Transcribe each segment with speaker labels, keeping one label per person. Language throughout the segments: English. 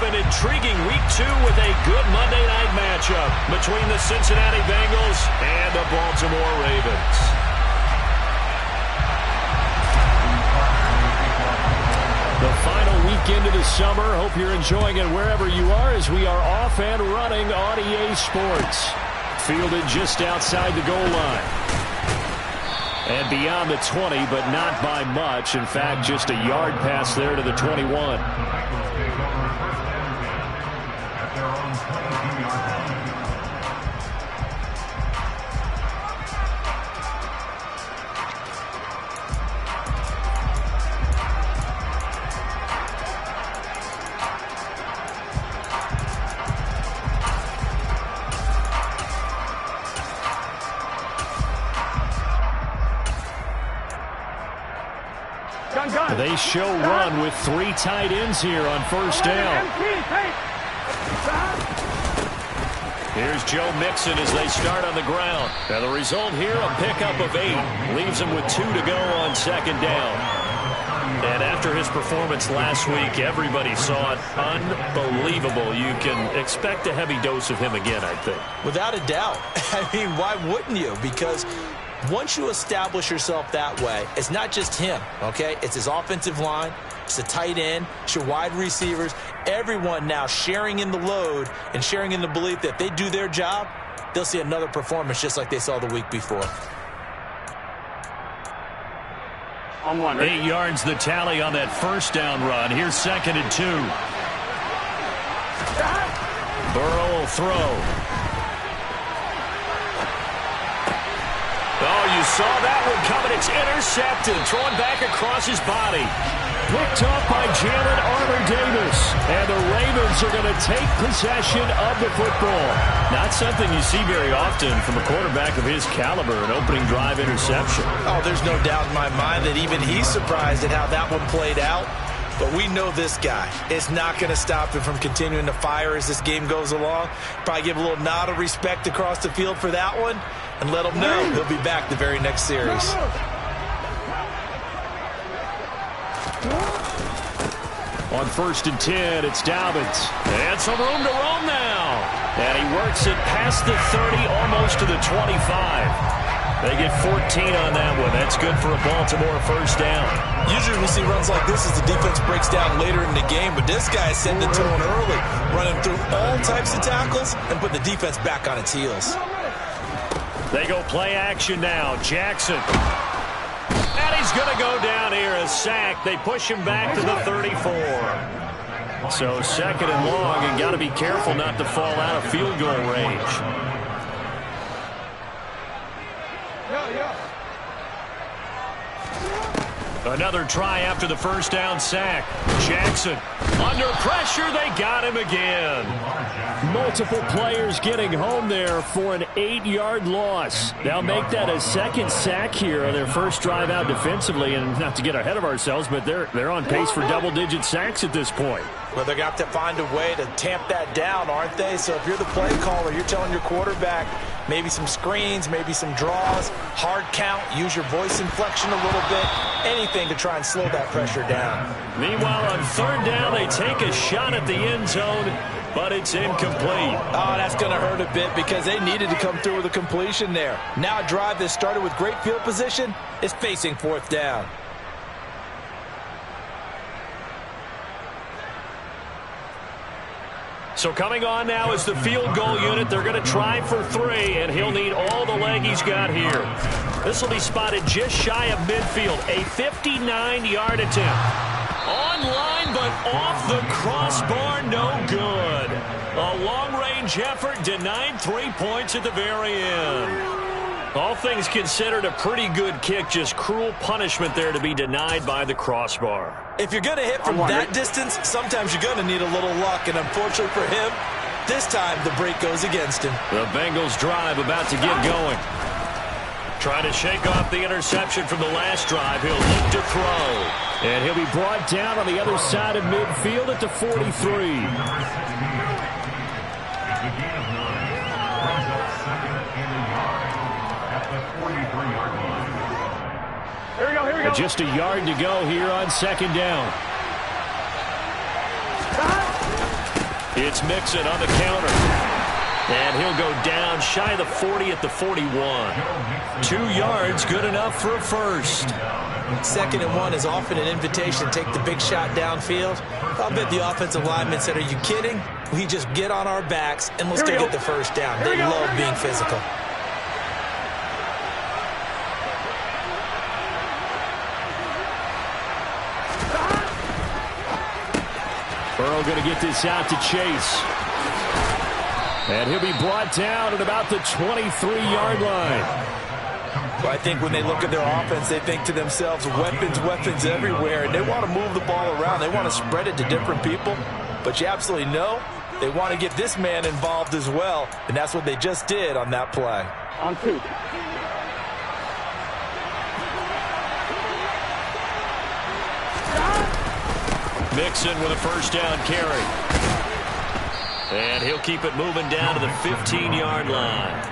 Speaker 1: an intriguing Week 2 with a good Monday night matchup between the Cincinnati Bengals and the Baltimore Ravens. The final weekend of the summer. Hope you're enjoying it wherever you are as we are off and running on EA Sports. Fielded just outside the goal line. And beyond the 20, but not by much. In fact, just a yard pass there to the 21. They show run with 3 tight ends here on first down. Here's Joe Mixon as they start on the ground. And the result here, a pickup of 8. Leaves him with 2 to go on second down. And after his performance last week, everybody saw it unbelievable. You can expect a heavy dose of him again, I think.
Speaker 2: Without a doubt. I mean, why wouldn't you? Because once you establish yourself that way, it's not just him, okay? It's his offensive line, it's the tight end, it's your wide receivers, everyone now sharing in the load and sharing in the belief that if they do their job, they'll see another performance just like they saw the week before.
Speaker 1: 8 yards the tally on that first down run. Here's 2nd and 2. Burrow will throw. Oh, you saw that one coming. It's intercepted. Thrown back across his body. Picked off by Jalen Armour-Davis. And the Ravens are going to take possession of the football. Not something you see very often from a quarterback of his caliber, an opening drive interception.
Speaker 2: Oh, there's no doubt in my mind that even he's surprised at how that one played out. But we know this guy is not going to stop him from continuing to fire as this game goes along. Probably give a little nod of respect across the field for that one and let him know he'll be back the very next series.
Speaker 1: On 1st and 10, it's Dobbins. And some room to roam now. And he works it past the 30, almost to the 25. They get 14 on that one. That's good for a Baltimore first down.
Speaker 2: Usually we see runs like this as the defense breaks down later in the game, but this guy sent the tone early, running through all types of tackles and put the defense back on its heels.
Speaker 1: They go play action now. Jackson. And he's going to go down here, a sack. They push him back to the 34. So 2nd and long, and got to be careful not to fall out of field goal range. Another try after the first down sack. Jackson under pressure. They got him again. Multiple players getting home there for an 8-yard loss. They'll make that a 2nd sack here on their first drive out defensively. And not to get ahead of ourselves, but they're on pace for double-digit sacks at this point.
Speaker 2: Well, they're going to have to find a way to tamp that down, aren't they? So if you're the play caller, you're telling your quarterback maybe some screens, maybe some draws, hard count, use your voice inflection a little bit, anything to try and slow that pressure down.
Speaker 1: Meanwhile, on 3rd down, they take a shot at the end zone, but it's incomplete.
Speaker 2: Oh, that's going to hurt a bit because they needed to come through with a completion there. Now a drive that started with great field position is facing 4th down.
Speaker 1: So coming on now is the field goal unit. They're going to try for 3, and he'll need all the leg he's got here. This will be spotted just shy of midfield. A 59-yard attempt. On line, but off the crossbar, no good. A long-range effort denied 3 points at the very end. All things considered, a pretty good kick. Just cruel punishment there to be denied by the crossbar.
Speaker 2: If you're going to hit from that distance, sometimes you're going to need a little luck. And unfortunately for him, this time the break goes against him.
Speaker 1: The Bengals drive about to get going. Trying to shake off the interception from the last drive. He'll look to throw. And he'll be brought down on the other side of midfield at the 43. Here we go. Just a yard to go here on 2nd down. It's Mixon on the counter. And he'll go down shy of the 40 at the 41. 2 yards, good enough for a first.
Speaker 2: 2nd and 1 is often an invitation to take the big shot downfield. I'll bet the offensive lineman said, are you kidding? We just get on our backs and let's go get the first down. They love being physical.
Speaker 1: Burrow going to get this out to Chase. And he'll be brought down at about the 23-yard line.
Speaker 2: Well, I think when they look at their offense, they think to themselves, weapons, weapons everywhere. And they want to move the ball around. They want to spread it to different people. But you absolutely know they want to get this man involved as well. And that's what they just did on that play.
Speaker 3: On 2.
Speaker 1: Mixon with a first down carry. And he'll keep it moving down to the 15-yard line.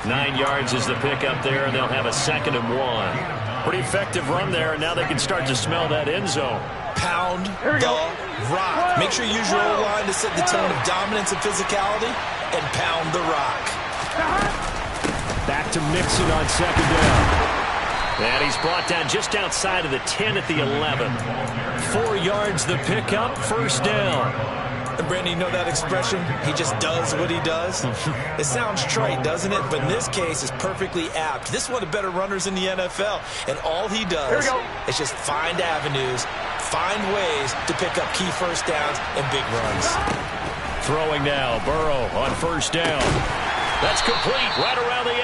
Speaker 1: 9 yards is the pickup there, and they'll have a 2nd and 1. Pretty effective run there, and now they can start to smell that end zone.
Speaker 2: Pound the rock. Make sure you use your O-line to set the tone of dominance and physicality, and pound the rock.
Speaker 1: Back to Mixon on 2nd down. And he's brought down just outside of the 10 at the 11. 4 yards the pickup, first down.
Speaker 2: And Brandon, you know that expression? He just does what he does. It sounds trite, doesn't it? But in this case, it's perfectly apt. This is one of the better runners in the NFL. And all he does is just find avenues, find ways to pick up key first downs and big runs.
Speaker 1: Throwing now, Burrow on first down. That's complete, right around the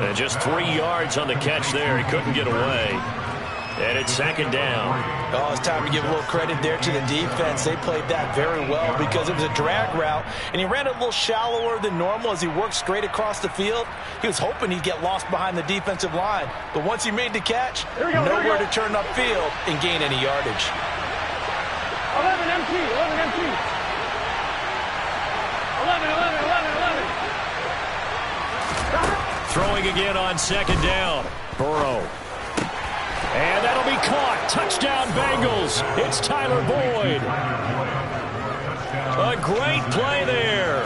Speaker 1: 8. And just 3 yards on the catch there. He couldn't get away. And it's 2nd down.
Speaker 2: Oh, it's time to give a little credit there to the defense. They played that very well because it was a drag route, and he ran it a little shallower than normal as he worked straight across the field. He was hoping he'd get lost behind the defensive line. But once he made the catch, nowhere to turn upfield and gain any yardage.
Speaker 3: 11 empty, 11 empty. 11.
Speaker 1: Throwing again on 2nd down. Burrow. And that'll be caught. Touchdown, Bengals. It's Tyler Boyd. A great play there.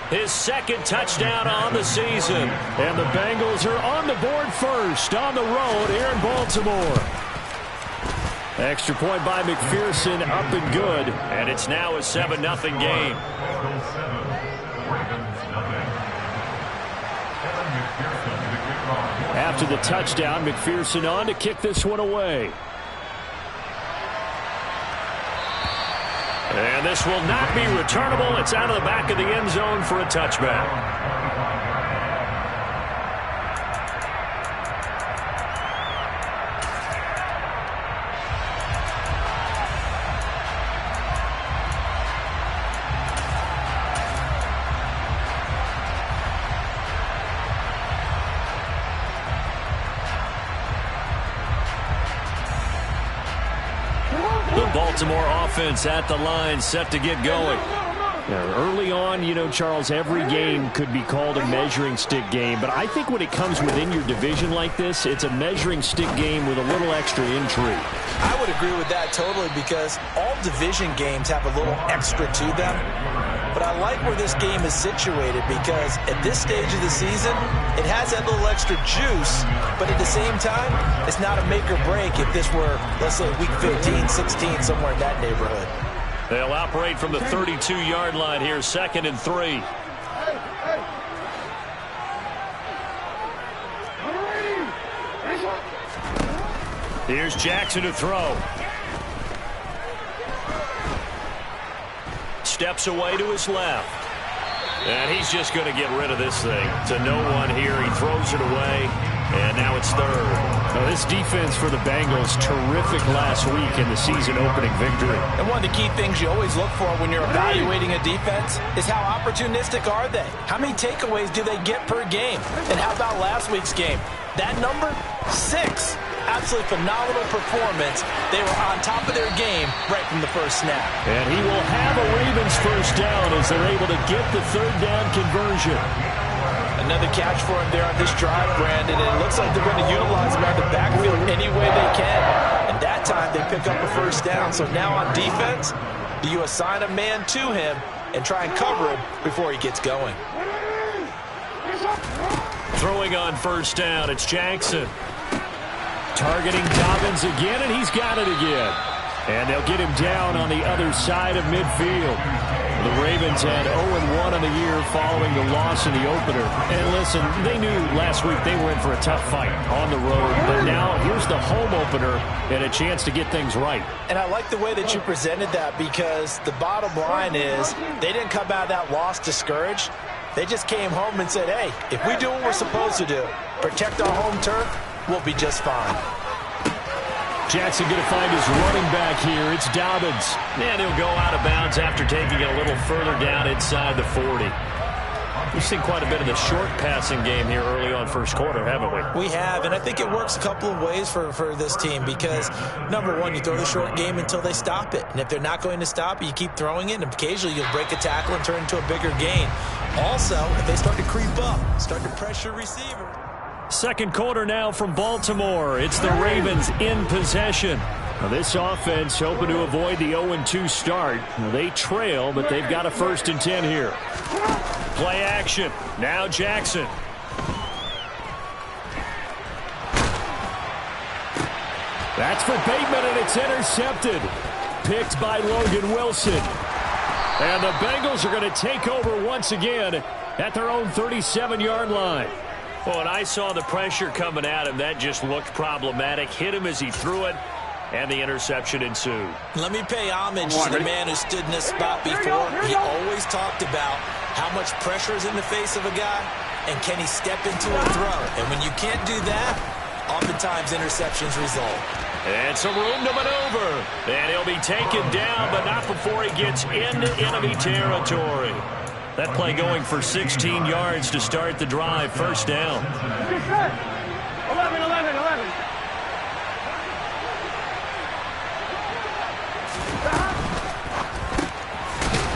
Speaker 1: His 2nd touchdown on the season. And the Bengals are on the board first on the road here in Baltimore. Extra point by McPherson, up and good. And it's now a 7-0 game. After the touchdown, McPherson on to kick this one away. And this will not be returnable. It's out of the back of the end zone for a touchback. Baltimore offense at the line, set to get going. Now, early on, you know, Charles, every game could be called a measuring stick game, but I think when it comes within your division like this, it's a measuring stick game with a little extra intrigue.
Speaker 2: I would agree with that totally because all division games have a little extra to them. But I like where this game is situated because at this stage of the season, it has that little extra juice, but at the same time, it's not a make or break if this were, let's say, week 15, 16, somewhere in that neighborhood.
Speaker 1: They'll operate from the 32-yard line here, 2nd and 3. Here's Jackson to throw. Steps away to his left. And he's just going to get rid of this thing. To no one here. He throws it away. And now it's 3rd.
Speaker 4: Now this defense for the Bengals, terrific last week in the season-opening victory.
Speaker 2: And one of the key things you always look for when you're evaluating a defense is how opportunistic are they? How many takeaways do they get per game? And how about last week's game? That number? 6. Absolutely phenomenal performance. They were on top of their game right from the first snap.
Speaker 1: And he will have a Ravens first down as they're able to get the 3rd down conversion.
Speaker 2: Another catch for him there on this drive, Brandon. And it looks like they're going to utilize him out of the backfield any way they can. And that time they pick up a first down. So now on defense, Do you assign a man to him and try and cover him before he gets going?
Speaker 1: Throwing on first down, it's Jackson. Targeting Dobbins again, and he's got it again. And they'll get him down on the other side of midfield. The Ravens had 0-1 on the year following the loss in the opener. And listen, they knew last week they were in for a tough fight on the road. But now here's the home opener and a chance to get things right.
Speaker 2: And I like the way that you presented that, because the bottom line is they didn't come out of that loss discouraged. They just came home and said, hey, if we do what we're supposed to do, protect our home turf, we'll be just fine.
Speaker 1: Jackson going to find his running back here. It's Dobbins. And he'll go out of bounds after taking it a little further down inside the 40. We've seen quite a bit of the short passing game here early on first quarter, haven't we?
Speaker 2: We have, and I think it works a couple of ways for this team, because, number one, you throw the short game until they stop it. And if they're not going to stop it, you keep throwing it, and occasionally you'll break a tackle and turn into a bigger gain. Also, if they start to creep up, start to pressure receiver.
Speaker 1: Second quarter now from Baltimore. It's the Ravens in possession. Now this offense hoping to avoid the 0-2 start. Now they trail, but they've got a 1st and 10 here. Play action. Now Jackson. That's for Bateman, and it's intercepted. Picked by Logan Wilson. And the Bengals are going to take over once again at their own 37-yard line. Well, when I saw the pressure coming at him, that just looked problematic. Hit him as he threw it, and the interception ensued.
Speaker 2: Let me pay homage to the man who stood in this spot before. He always talked about how much pressure is in the face of a guy, and can he step into a throw. And when you can't do that, oftentimes interceptions result.
Speaker 1: And some room to maneuver. And he'll be taken down, but not before he gets into enemy territory. That play going for 16 yards to start the drive. First down.
Speaker 3: 11.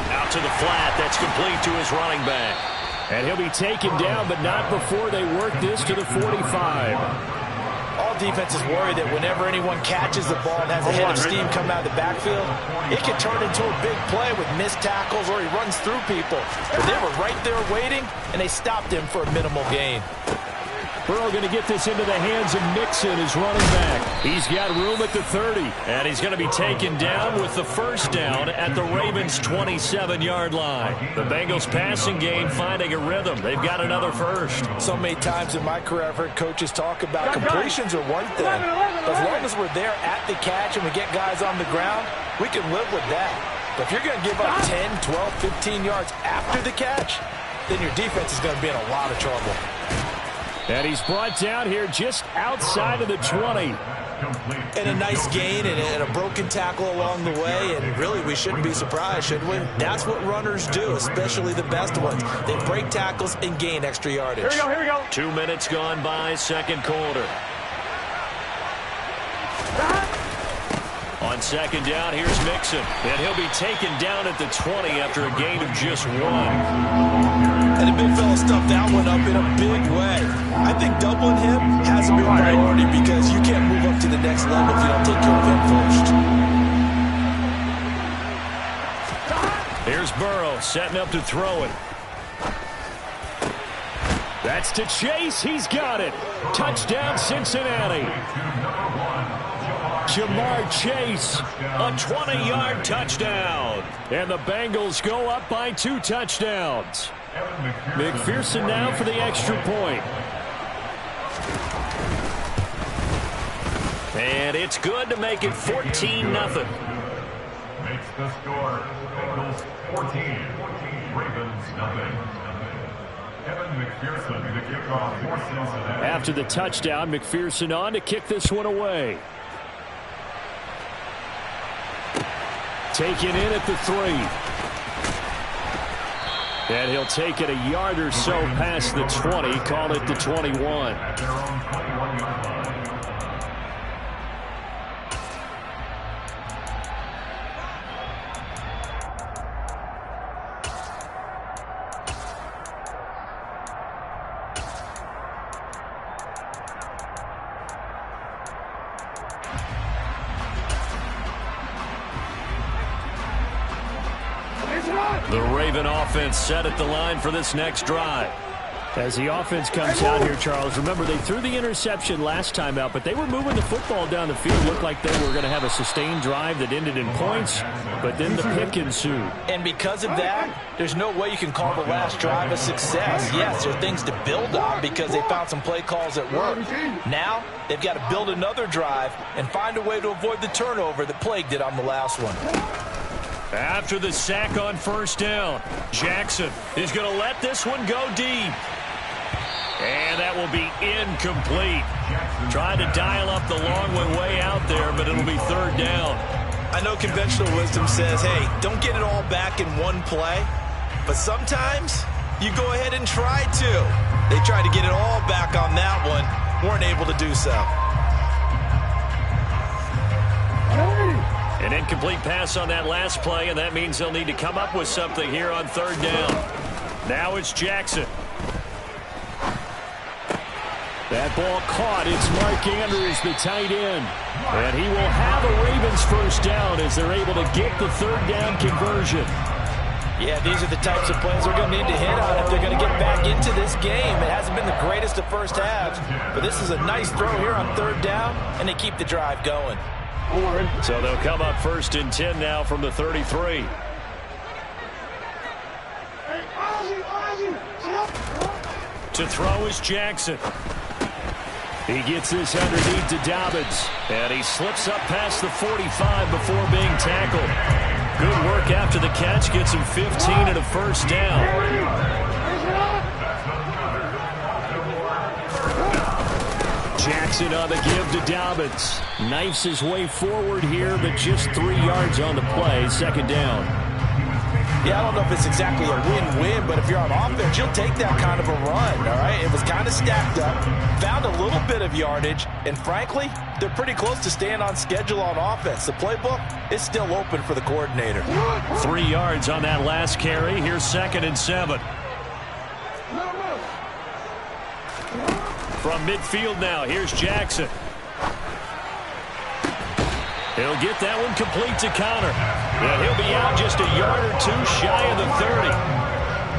Speaker 1: Out to the flat. That's complete to his running back. And he'll be taken down, but not before they work this to the 45.
Speaker 2: All defenses worry that whenever anyone catches the ball and has a head of steam come out of the backfield, it can turn into a big play with missed tackles or he runs through people. But they were right there waiting, and they stopped him for a minimal gain.
Speaker 1: Burrow going to get this into the hands of Mixon, his running back. He's got room at the 30. And he's going to be taken down with the first down at the Ravens' 27-yard line. The Bengals passing game finding a rhythm. They've got another first.
Speaker 2: So many times in my career I've heard coaches talk about completions are one thing. But as long as we're there at the catch and we get guys on the ground, we can live with that. But if you're going to give up 10, 12, 15 yards after the catch, then your defense is going to be in a lot of trouble.
Speaker 1: And he's brought down here just outside of the 20.
Speaker 2: And a nice gain and a broken tackle along the way. And really, we shouldn't be surprised, should we? That's what runners do, especially the best ones. They break tackles and gain extra yardage.
Speaker 3: Here we go.
Speaker 1: 2 minutes gone by, second quarter. On second down, here's Mixon. And he'll be taken down at the 20 after a gain of just 1.
Speaker 2: And the big fella stuffed that one up in a big way. I think doubling him has to be a priority, because you can't move up to the next level if you don't take care of him first.
Speaker 1: Here's Burrow setting up to throw it. That's to Chase. He's got it. Touchdown, Cincinnati. Jamar Chase, a 20-yard touchdown. And the Bengals go up by 2 touchdowns. McPherson now for the extra point. And it's good to make it 14-0.
Speaker 5: Makes the score. Bengals 14, Ravens nothing. Kevin McPherson, the kickoff for Cincinnati.
Speaker 1: After the touchdown, McPherson on to kick this one away. Taken in at the 3. And he'll take it a yard or so past the 20, call it the 21.
Speaker 5: At their own 21-yard line.
Speaker 1: The Raven offense set at the line for this next drive.
Speaker 4: As the offense comes out here, Charles, remember they threw the interception last time out, but they were moving the football down the field. Looked like they were going to have a sustained drive that ended in points, but then the pick ensued.
Speaker 2: And because of that, there's no way you can call the last drive a success. Yes, there are things to build on because they found some play calls that worked. Now, they've got to build another drive and find a way to avoid the turnover that plagued it on the last one.
Speaker 1: After the sack on first down, Jackson is going to let this one go deep. And that will be incomplete. Trying to dial up the long one way out there, but it'll be third down.
Speaker 2: I know conventional wisdom says, hey, don't get it all back in one play. But sometimes you go ahead and try to. They tried to get it all back on that one. Weren't able to do so.
Speaker 1: An incomplete pass on that last play, and that means they'll need to come up with something here on third down. Now it's Jackson.
Speaker 4: That ball caught. It's Mark Andrews, the tight end. And he will have a Ravens first down as they're able to get the third down conversion.
Speaker 2: Yeah, these are the types of plays they're going to need to hit on if they're going to get back into this game. It hasn't been the greatest of first halves, but this is a nice throw here on third down, and they keep the drive going.
Speaker 1: So they'll come up first and 10 now from the 33. To throw is Jackson. He gets this underneath to Dobbins, and he slips up past the 45 before being tackled. Good work after the catch, gets him 15 and a first down. Jackson on the give to Dobbins. Knifes his way forward here, but just 3 yards on the play, second down.
Speaker 2: Yeah, I don't know if it's exactly a win-win, but if you're on offense, you'll take that kind of a run, all right? It was kind of stacked up, found a little bit of yardage, and frankly, they're pretty close to staying on schedule on offense. The playbook is still open for the coordinator.
Speaker 1: 3 yards on that last carry. Here's second and 7. From midfield now, here's Jackson. He'll get that one complete to Connor. And he'll be out just a yard or two shy of the 30.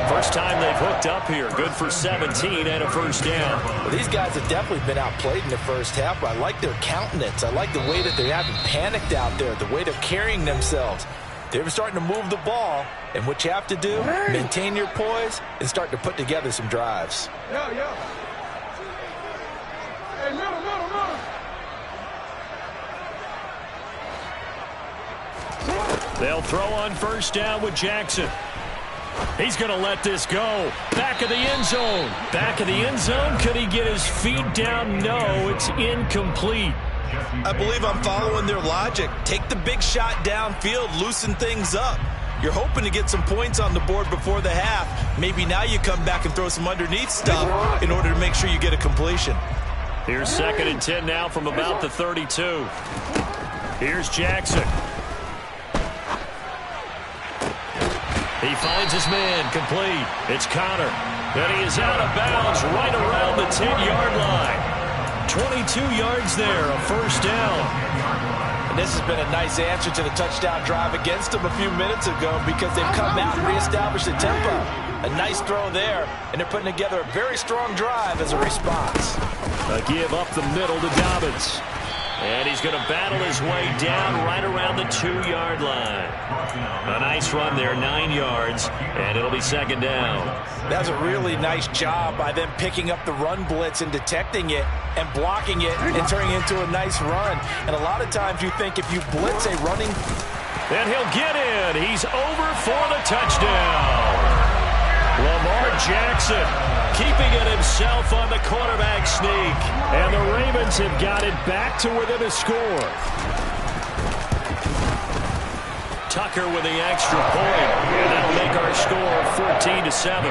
Speaker 1: First time they've hooked up here. Good for 17 and a first down.
Speaker 2: Well, these guys have definitely been outplayed in the first half, but I like their countenance. I like the way that they haven't panicked out there, the way they're carrying themselves. They're starting to move the ball, and what you have to do, maintain your poise and start to put together some drives.
Speaker 3: Hey, middle.
Speaker 1: They'll throw on first down with Jackson. He's going to let this go. Back of the end zone. Back of the end zone. Could he get his feet down? No, it's incomplete.
Speaker 2: I believe I'm following their logic. Take the big shot downfield, loosen things up. You're hoping to get some points on the board before the half. Maybe now you come back and throw some underneath stuff in order to make sure you get a completion.
Speaker 1: Here's second and 10 now from about the 32. Here's Jackson. He finds his man, complete. It's Connor. And he is out of bounds right around the 10-yard line. 22 yards there, a first down.
Speaker 2: And this has been a nice answer to the touchdown drive against them a few minutes ago because they've come out and reestablished the tempo. A nice throw there, and they're putting together a very strong drive as a response.
Speaker 1: A give up the middle to Dobbins. And he's going to battle his way down right around the 2-yard line. A nice run there, 9 yards, and it'll be second down.
Speaker 2: That's a really nice job by them picking up the run blitz and detecting it and blocking it and turning it into a nice run. And a lot of times you think if you blitz a running...
Speaker 1: And he'll get in. He's over for the touchdown. Lamar Jackson keeping it himself on the quarterback sneak.
Speaker 4: And the Ravens have got it back to within a score.
Speaker 1: Tucker with the extra point. And that'll make our score 14-7.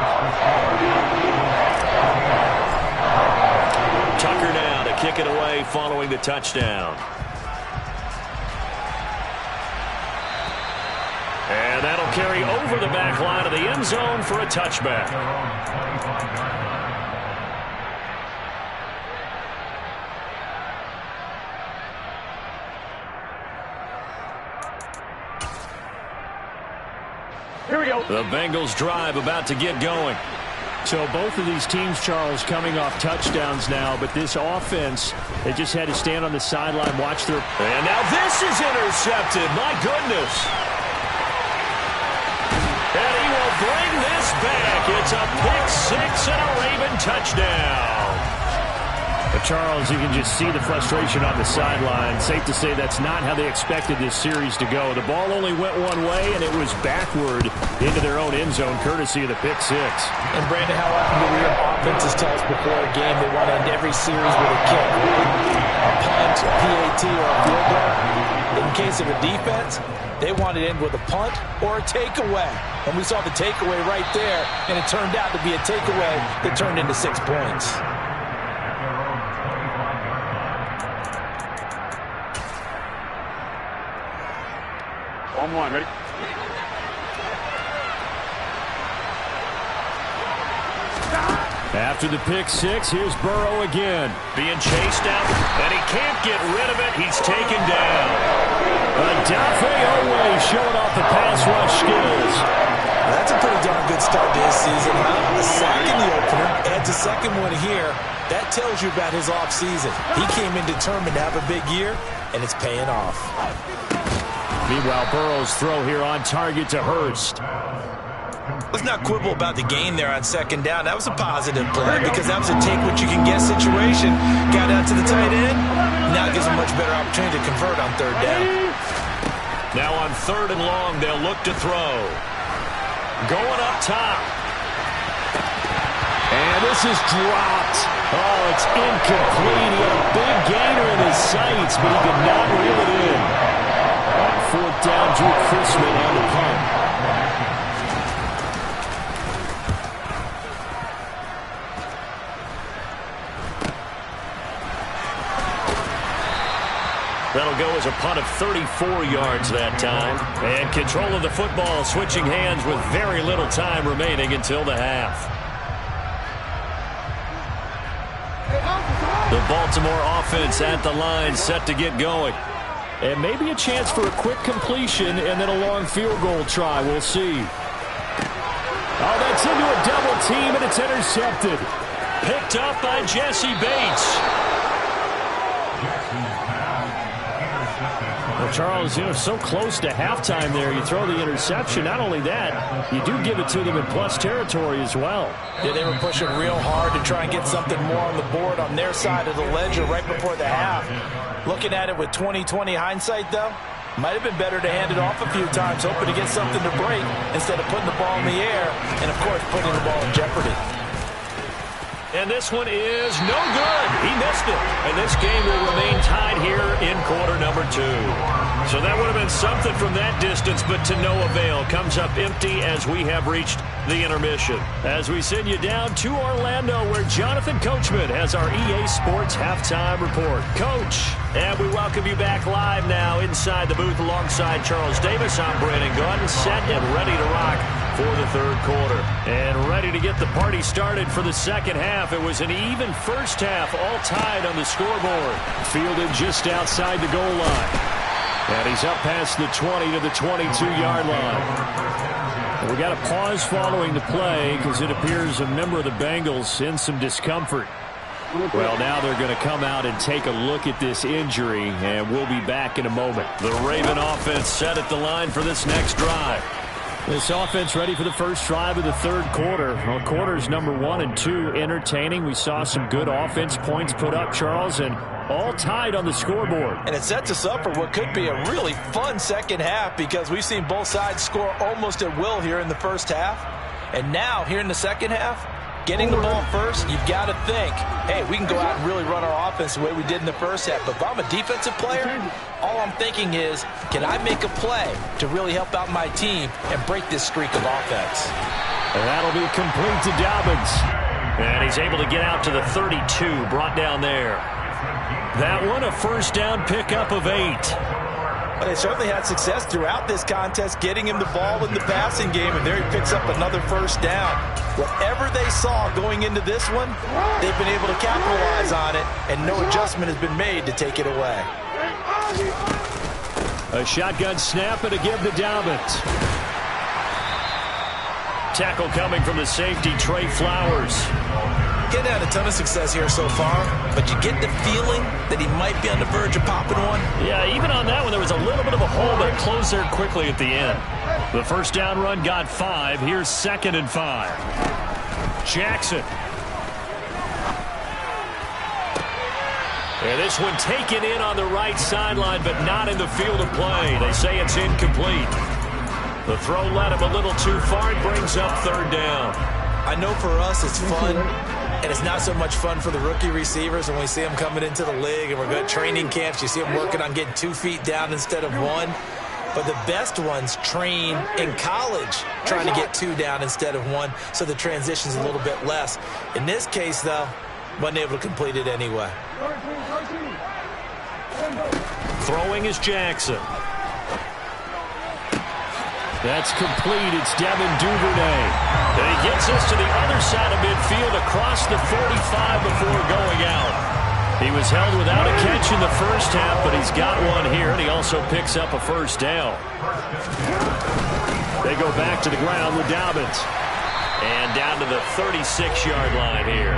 Speaker 1: Tucker now to kick it away following the touchdown. And that'll carry over the back line of the end zone for a touchback.
Speaker 3: Here we go.
Speaker 1: The Bengals drive about to get going.
Speaker 4: So both of these teams, Charles, coming off touchdowns now, but this offense, they just had to stand on the sideline, watch their...
Speaker 1: And now this is intercepted. My goodness. And he will bring this back. It's a pick six and a Raven touchdown.
Speaker 4: But Charles, you can just see the frustration on the sideline. Safe to say that's not how they expected this series to go. The ball only went one way, and it was backward into their own end zone, courtesy of the pick six.
Speaker 2: And Brandon, how often do we hear offenses tell us before a game they want to end every series with a kick, a punt, a PAT, or a field goal? In case of a defense, they want to end with a punt or a takeaway. And we saw the takeaway right there, and it turned out to be a takeaway that turned into 6 points.
Speaker 3: On one, ready?
Speaker 4: After the pick six, here's Burrow again.
Speaker 1: Being chased out, and he can't get rid of it. He's taken down.
Speaker 4: Adafe Owe showing off the pass rush skills.
Speaker 2: That's a pretty darn good start to his season. A sack in the opener, adds a second one here. That tells you about his offseason. He came in determined to have a big year, and it's paying off.
Speaker 4: Meanwhile, Burrow's throw here on target to Hurst.
Speaker 2: Let's not quibble about the gain there on second down. That was a positive play because that was a take-what-you-can-get situation. Got out to the tight end. Now it gives a much better opportunity to convert on third down.
Speaker 1: Now on third and long, they'll look to throw. Going up top.
Speaker 4: And this is dropped. Oh, it's incomplete. He had a big gainer in his sights, but he could not reel it in. On fourth down, Drew Chrisman on the punt.
Speaker 1: That'll go as a punt of 34 yards that time. And control of the football, switching hands with very little time remaining until the half. The Baltimore offense at the line, set to get going.
Speaker 4: And maybe a chance for a quick completion and then a long field goal try. We'll see. Oh, that's into a double team, and it's intercepted.
Speaker 1: Picked up by Jesse Bates.
Speaker 4: Well, Charles, so close to halftime there. You throw the interception. Not only that, you do give it to them in plus territory as well.
Speaker 2: Yeah, they were pushing real hard to try and get something more on the board on their side of the ledger right before the half. Looking at it with 20/20 hindsight, though, might have been better to hand it off a few times, hoping to get something to break instead of putting the ball in the air and, of course, putting the ball in jeopardy.
Speaker 1: And this one is no good. He missed it. And this game will remain tied here in quarter number 2. So that would have been something from that distance, but to no avail. Comes up empty as we have reached the intermission. As we send you down to Orlando, where Jonathan Coachman has our EA Sports Halftime Report. Coach, and we welcome you back live now inside the booth alongside Charles Davis. I'm Brandon Gunn, set and ready to rock for the third quarter. And ready to get the party started for the second half. It was an even first half, all tied on the scoreboard. Fielded just outside the goal line. And he's up past the 20 to the 22-yard line. And we got a pause following the play because it appears a member of the Bengals in some discomfort. Well, now they're going to come out and take a look at this injury, and we'll be back in a moment. The Raven offense set at the line for this next drive. This offense ready for the first drive of the third quarter. Well, quarters number 1 and 2 entertaining. We saw some good offense points put up, Charles, and all tied on the scoreboard.
Speaker 2: And it sets us up for what could be a really fun second half because we've seen both sides score almost at will here in the first half. And now, here in the second half, getting the ball first, you've got to think, hey, we can go out and really run our offense the way we did in the first half. But if I'm a defensive player, all I'm thinking is, can I make a play to really help out my team and break this streak of offense?
Speaker 1: And that'll be complete to Dobbins. And he's able to get out to the 32, brought down there. That one, a first down pickup of 8.
Speaker 2: But they certainly had success throughout this contest, getting him the ball in the passing game, and there he picks up another first down. Whatever they saw going into this one, they've been able to capitalize on it, and no adjustment has been made to take it away.
Speaker 4: A shotgun snap and a give to Dobbins.
Speaker 1: tackle coming from the safety, Trey Flowers.
Speaker 2: Getting had a ton of success here so far, but you get the feeling that he might be on the verge of popping one.
Speaker 1: Yeah, even on that one, there was a little bit of a hole, but it closed there quickly at the end. The first down run got 5. Here's 2nd and 5. Jackson. And this one taken in on the right sideline, but not in the field of play. They say it's incomplete. The throw led him a little too far. It brings up 3rd down.
Speaker 2: I know for us it's fun, and it's not so much fun for the rookie receivers when we see them coming into the league and we're good training camps. You see them working on getting 2 feet down instead of 1. But the best ones train in college trying to get 2 down instead of 1, so the transition's a little bit less. In this case, though, wasn't able to complete it anyway.
Speaker 1: Throwing is Jackson. That's complete. It's Devin Duvernay. And he gets us to the other side of midfield across the 45 before going out. He was held without a catch in the first half, but he's got one here, and he also picks up a first down. They go back to the ground with Dobbins. And down to the 36-yard line here.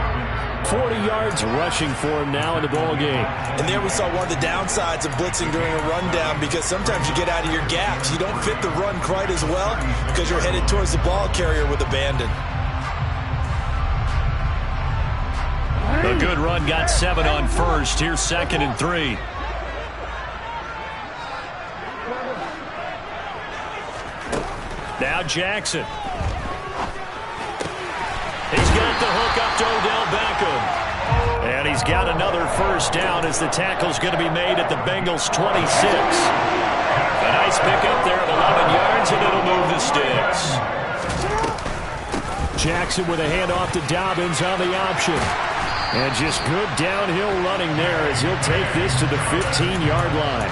Speaker 1: 40 yards rushing for him now in the ball game.
Speaker 2: And there we saw one of the downsides of blitzing during a rundown, because sometimes you get out of your gaps. You don't fit the run quite as well because you're headed towards the ball carrier with abandon.
Speaker 1: A good run got 7 on first. Here's 2nd and 3. Now Jackson. He's got the hook up to Odell Beckham. And he's got another first down as the tackle's going to be made at the Bengals' 26. A nice pickup there of 11 yards, and it'll move the sticks.
Speaker 4: Jackson with a handoff to Dobbins on the option. And just good downhill running there as he'll take this to the 15-yard line.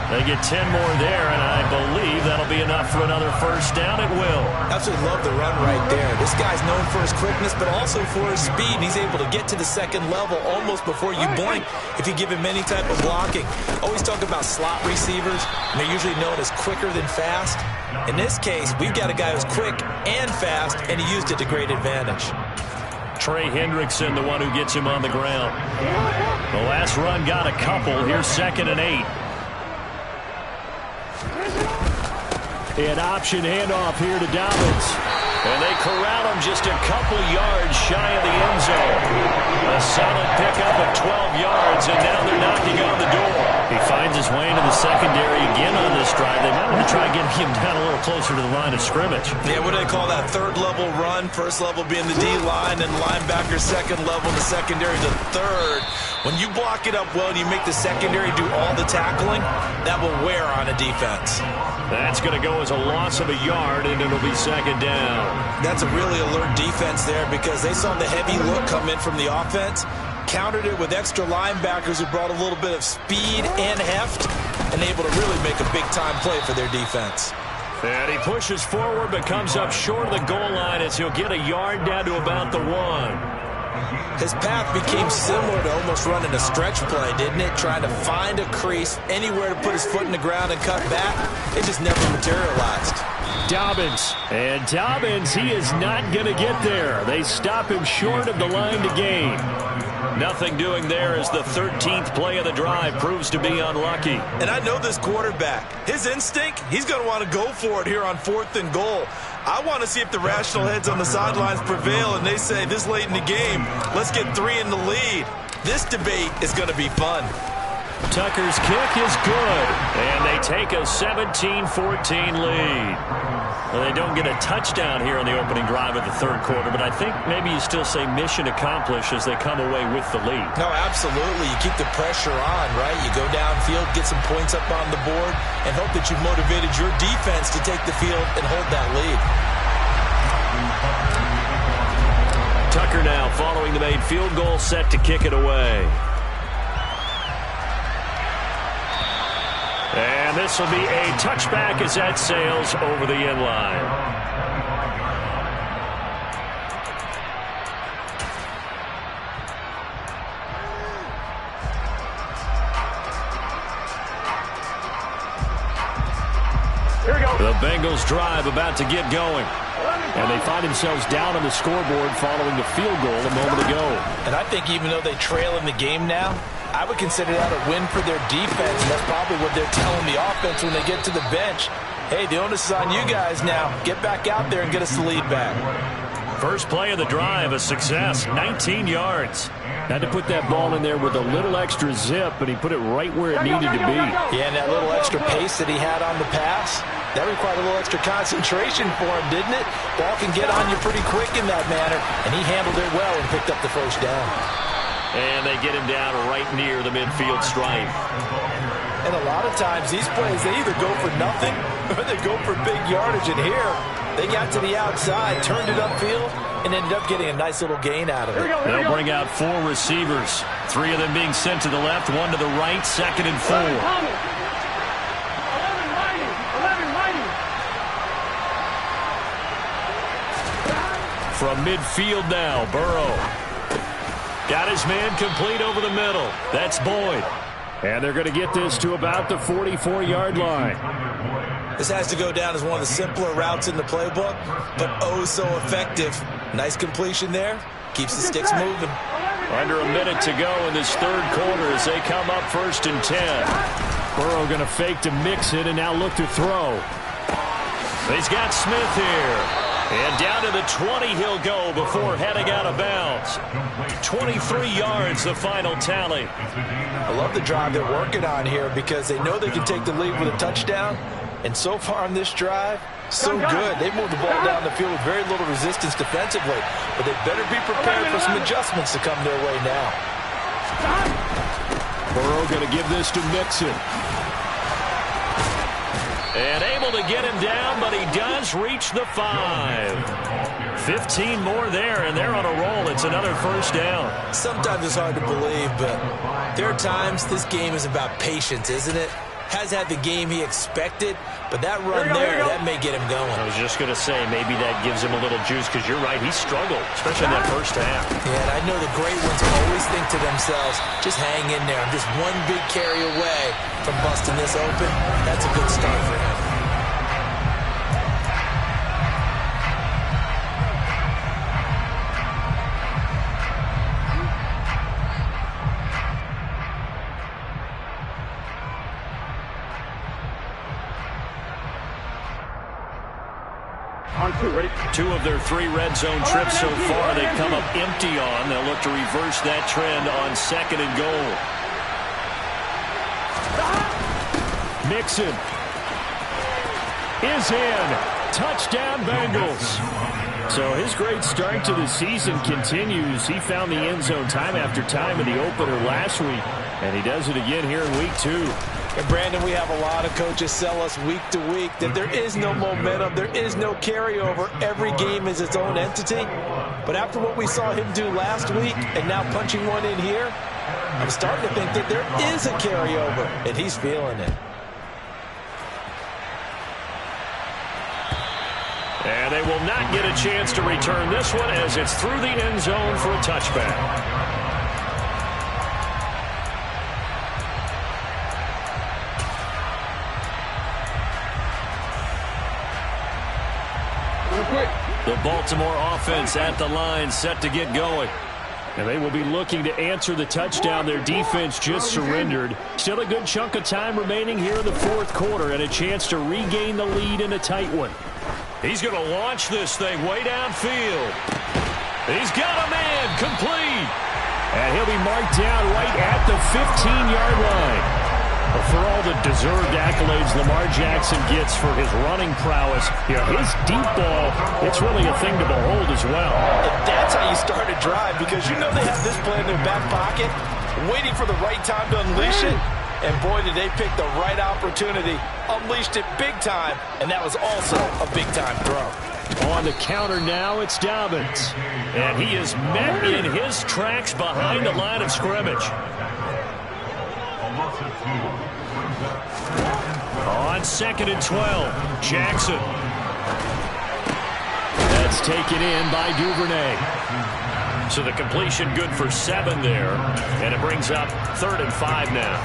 Speaker 1: They get 10 more there, and I believe that'll be enough for another first down. It will.
Speaker 2: Absolutely love the run right there. This guy's known for his quickness, but also for his speed. And he's able to get to the second level almost before you blink if you give him any type of blocking. Always talk about slot receivers, and they're usually known as quicker than fast. In this case, we've got a guy who's quick and fast, and he used it to great advantage.
Speaker 1: Trey Hendrickson, the one who gets him on the ground. The last run got a couple. Here's 2nd and 8.
Speaker 4: An option handoff here to Dobbins.
Speaker 1: And they corral him just a couple yards shy of the end zone. A solid pickup of 12 yards, and now they're knocking on the door. He finds his way into the secondary again on this drive. They might want to try getting him down a little closer to the line of scrimmage.
Speaker 2: Yeah, what do they call that? 3rd level run. 1st level being the D-line, and linebacker 2nd level, the secondary the 3rd. When you block it up well and you make the secondary do all the tackling, that will wear on a defense.
Speaker 1: That's going to go as a loss of a yard, and it'll be 2nd down.
Speaker 2: That's a really alert defense there, because they saw the heavy look come in from the offense, countered it with extra linebackers who brought a little bit of speed and heft, and able to really make a big-time play for their defense.
Speaker 1: And he pushes forward but comes up short of the goal line as he'll get a yard down to about the 1.
Speaker 2: His path became similar to almost running a stretch play, didn't it? Trying to find a crease, anywhere to put his foot in the ground and cut back. It just never materialized.
Speaker 4: Dobbins. And Dobbins, he is not going to get there. They stop him short of the line to gain.
Speaker 1: Nothing doing there as the 13th play of the drive proves to be unlucky.
Speaker 2: And I know this quarterback. His instinct, he's going to want to go for it here on 4th and goal. I want to see if the rational heads on the sidelines prevail and they say this late in the game, let's get 3 in the lead. This debate is going to be fun.
Speaker 1: Tucker's kick is good, and they take a 17-14 lead. Well, they don't get a touchdown here on the opening drive of the 3rd quarter, but I think maybe you still say mission accomplished as they come away with the lead.
Speaker 2: No, absolutely. You keep the pressure on, right? You go downfield, get some points up on the board, and hope that you've motivated your defense to take the field and hold that lead.
Speaker 1: Tucker now following the made field goal, set to kick it away. And this will be a touchback as that sails over the end line.
Speaker 3: Here we go.
Speaker 4: The Bengals drive about to get going. And they find themselves down on the scoreboard following the field goal a moment ago.
Speaker 2: And I think even though they trail in the game now, I would consider that a win for their defense. And that's probably what they're telling the offense when they get to the bench. Hey, the onus is on you guys now. Get back out there and get us the lead back.
Speaker 1: First play of the drive, a success, 19 yards.
Speaker 4: Had to put that ball in there with a little extra zip, but he put it right where it needed to be.
Speaker 2: Yeah, and that little extra pace that he had on the pass, that required a little extra concentration for him, didn't it? Ball can get on you pretty quick in that manner, and he handled it well and picked up the first down.
Speaker 1: And they get him down right near the midfield stripe.
Speaker 2: And a lot of times, these plays, they either go for nothing or they go for big yardage. And here, they got to the outside, turned it upfield, and ended up getting a nice little gain out of it.
Speaker 1: They'll bring out 4 receivers. 3 of them being sent to the left, 1 to the right, 2nd and 4.
Speaker 3: 11
Speaker 1: From midfield now, Burrow. Got his man complete over the middle. That's Boyd.
Speaker 4: And they're going to get this to about the 44-yard line.
Speaker 2: This has to go down as one of the simpler routes in the playbook, but oh so effective. Nice completion there. Keeps the sticks moving.
Speaker 1: Under a minute to go in this third quarter as they come up 1st and 10.
Speaker 4: Burrow going to fake to mix it and now look to throw.
Speaker 1: He's got Smith here. And down to the 20 he'll go before heading out of bounds. 23 yards, the final tally.
Speaker 2: I love the drive they're working on here because they know they can take the lead with a touchdown. And so far on this drive, so good. They've moved the ball down the field with very little resistance defensively. But they better be prepared for some adjustments to come their way now.
Speaker 4: Burrow going to give this to Mixon.
Speaker 1: And able to get him down, but he does reach the 5. 15 more there, and they're on a roll. It's another first down.
Speaker 2: Sometimes it's hard to believe, but there are times this game is about patience, isn't it? Has had the game he expected, but that run that may get him going.
Speaker 1: I was just going to say, maybe that gives him a little juice, because you're right, he struggled, especially in that first half.
Speaker 2: Yeah, and I know the great ones always think to themselves, just hang in there. I'm just one big carry away from busting this open. That's a good start for him.
Speaker 3: On 2, ready?
Speaker 1: 2 of their 3 red zone trips so far they've come up empty on. They'll look to reverse that trend on 2nd and goal.
Speaker 4: Mixon is in. Touchdown, Bengals. So his great start to the season continues. He found the end zone time after time in the opener last week, and he does it again here in week 2.
Speaker 2: And Brandon, we have a lot of coaches sell us week to week that there is no momentum, there is no carryover. Every game is its own entity. But after what we saw him do last week and now punching one in here, I'm starting to think that there is a carryover, and he's feeling it.
Speaker 1: And they will not get a chance to return this one as it's through the end zone for a touchback. The Baltimore offense at the line, set to get going.
Speaker 4: And they will be looking to answer the touchdown their defense just surrendered. Still a good chunk of time remaining here in the fourth quarter and a chance to regain the lead in a tight one.
Speaker 1: He's going to launch this thing way downfield. He's got a man complete.
Speaker 4: And he'll be marked down right at the 15-yard line. But for all the deserved accolades Lamar Jackson gets for his running prowess, his deep ball, it's really a thing to behold as well.
Speaker 2: And that's how you start a drive, because you know they have this play in their back pocket, waiting for the right time to unleash it. And boy, did they pick the right opportunity. Unleashed it big time, and that was also a big-time throw.
Speaker 4: On the counter now, it's Dobbins.
Speaker 1: And he is met in his tracks behind the line of scrimmage. On 2nd and 12, Jackson.
Speaker 4: That's taken in by Duvernay.
Speaker 1: So the completion good for 7 there, and it brings up 3rd and 5 now.